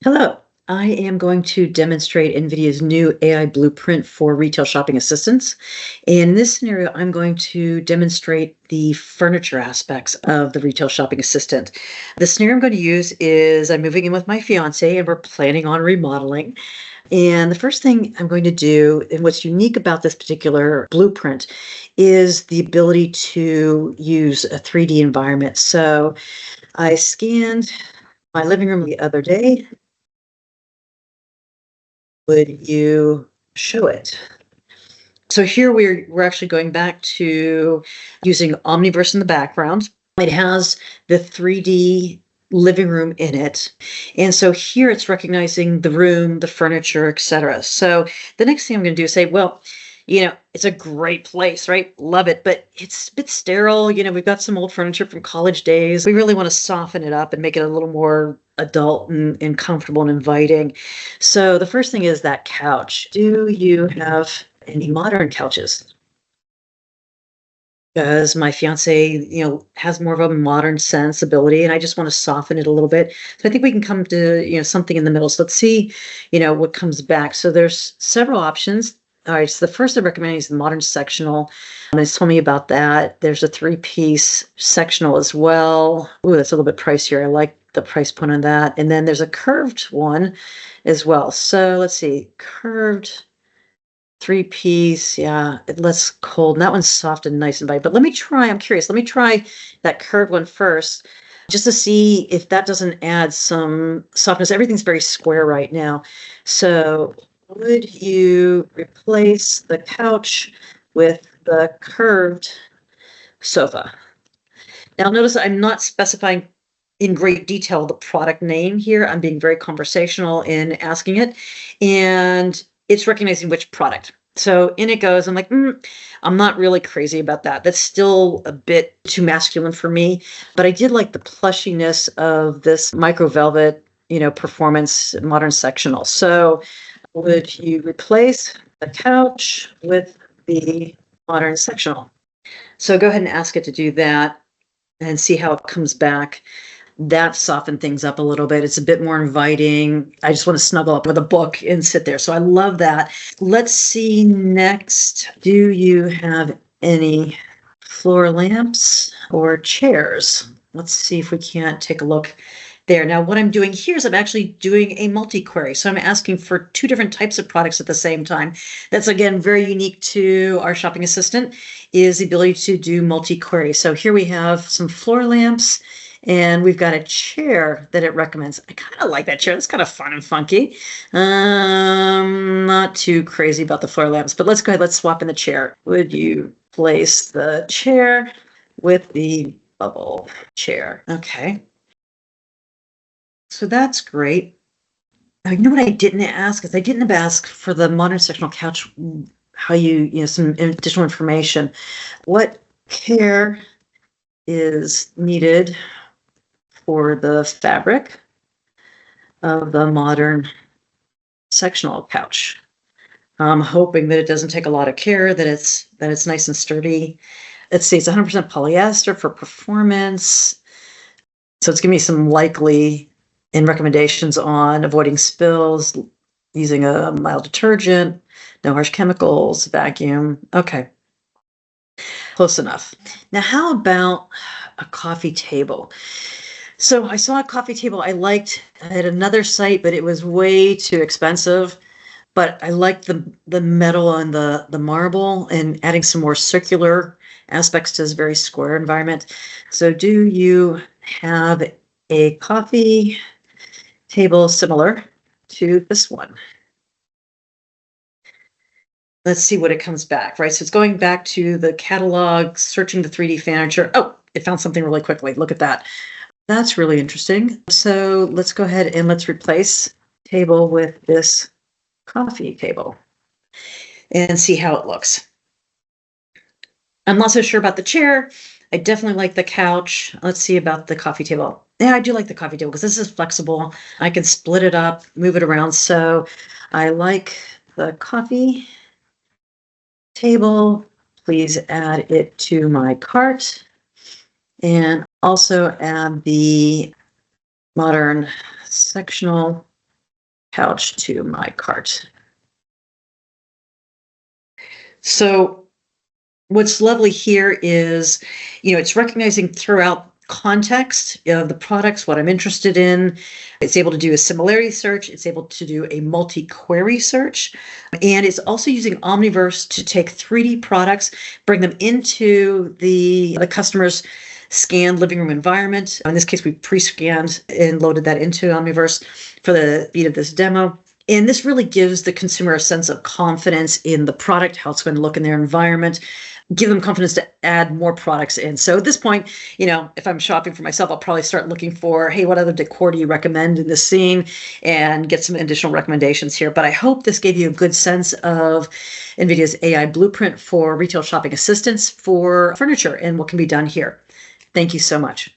Hello. I am going to demonstrate NVIDIA's new AI blueprint for retail shopping assistants. In this scenario, I'm going to demonstrate the furniture aspects of the retail shopping assistant. The scenario I'm going to use is I'm moving in with my fiance and we're planning on remodeling. And the first thing I'm going to do, and what's unique about this particular blueprint, is the ability to use a 3D environment. So I scanned my living room the other day. Would you show it? So here we're actually going back to using Omniverse in the background. It has the 3D living room in it. And so here it's recognizing the room, the furniture, etc. So the next thing I'm going to do is say, well, it's a great place, right? Love it, but it's a bit sterile. We've got some old furniture from college days. We really want to soften it up and make it a little more adult and comfortable and inviting. So the first thing is that couch. Do you have any modern couches? Because my fiance, has more of a modern sensibility, and I just want to soften it a little bit. So I think we can come to, something in the middle. So let's see, what comes back. So there's several options. All right, so the first I recommend is the modern sectional. It's told me about that. There's a 3-piece sectional as well. Ooh, that's a little bit pricier. I like the price point on that. And then there's a curved one as well. So let's see, curved 3-piece. Yeah, less cold. And that one's soft and nice and bright. But I'm curious. Let me try that curved one first, just to see if that doesn't add some softness. Everything's very square right now. So would you replace the couch with the curved sofa? Now notice I'm not specifying in great detail the product name here. I'm being very conversational in asking it, and it's recognizing which product. So in it goes. I'm like, I'm not really crazy about that. That's still a bit too masculine for me, but I did like the plushiness of this micro velvet, performance modern sectional. So would you replace the couch with the modern sectional? So go ahead and ask it to do that and see how it comes back. That softened things up a little bit. It's a bit more inviting. I just want to snuggle up with a book and sit there. So I love that. Let's see next. Do you have any floor lamps or chairs? Let's see if we can't take a look there. Now, what I'm doing here is I'm actually doing a multi-query. So I'm asking for 2 different types of products at the same time. That's, again, very unique to our shopping assistant, is the ability to do multi-query. So here we have some floor lamps, and we've got a chair that it recommends. I kind of like that chair. It's kind of fun and funky. Not too crazy about the floor lamps, but let's go ahead. Let's swap in the chair. Would you place the chair with the bubble chair? Okay. So that's great. You know what I didn't ask is I didn't ask for the modern sectional couch, how some additional information. What care is needed for the fabric of the modern sectional couch? I'm hoping that it doesn't take a lot of care, that it's nice and sturdy. Let's see, it's 100% polyester for performance. So it's giving me some likely and recommendations on avoiding spills, using a mild detergent, no harsh chemicals, vacuum. Okay, close enough. Now, how about a coffee table? So I saw a coffee table I liked at another site, but it was way too expensive. But I liked the metal and the marble, and adding some more circular aspects to this very square environment. So do you have a coffee table similar to this one? Let's see what it comes back, right? So it's going back to the catalog, searching the 3D furniture. Oh, it found something really quickly. Look at that. That's really interesting. So let's go ahead and let's replace table with this coffee table and see how it looks. I'm not so sure about the chair. I definitely like the couch. Let's see about the coffee table. Yeah, I do like the coffee table because this is flexible. I can split it up, move it around. So I like the coffee table. Please add it to my cart. And also add the modern sectional couch to my cart. So what's lovely here is, it's recognizing throughout context of the products, what I'm interested in. It's able to do a similarity search. It's able to do a multi-query search. And it's also using Omniverse to take 3D products, bring them into the customer's scanned living room environment. In this case, we pre-scanned and loaded that into Omniverse for the beat of this demo. And this really gives the consumer a sense of confidence in the product, how it's going to look in their environment, give them confidence to add more products in. So at this point, if I'm shopping for myself, I'll probably start looking for, hey, what other decor do you recommend in this scene, and get some additional recommendations here. But I hope this gave you a good sense of NVIDIA's AI blueprint for retail shopping assistance for furniture and what can be done here. Thank you so much.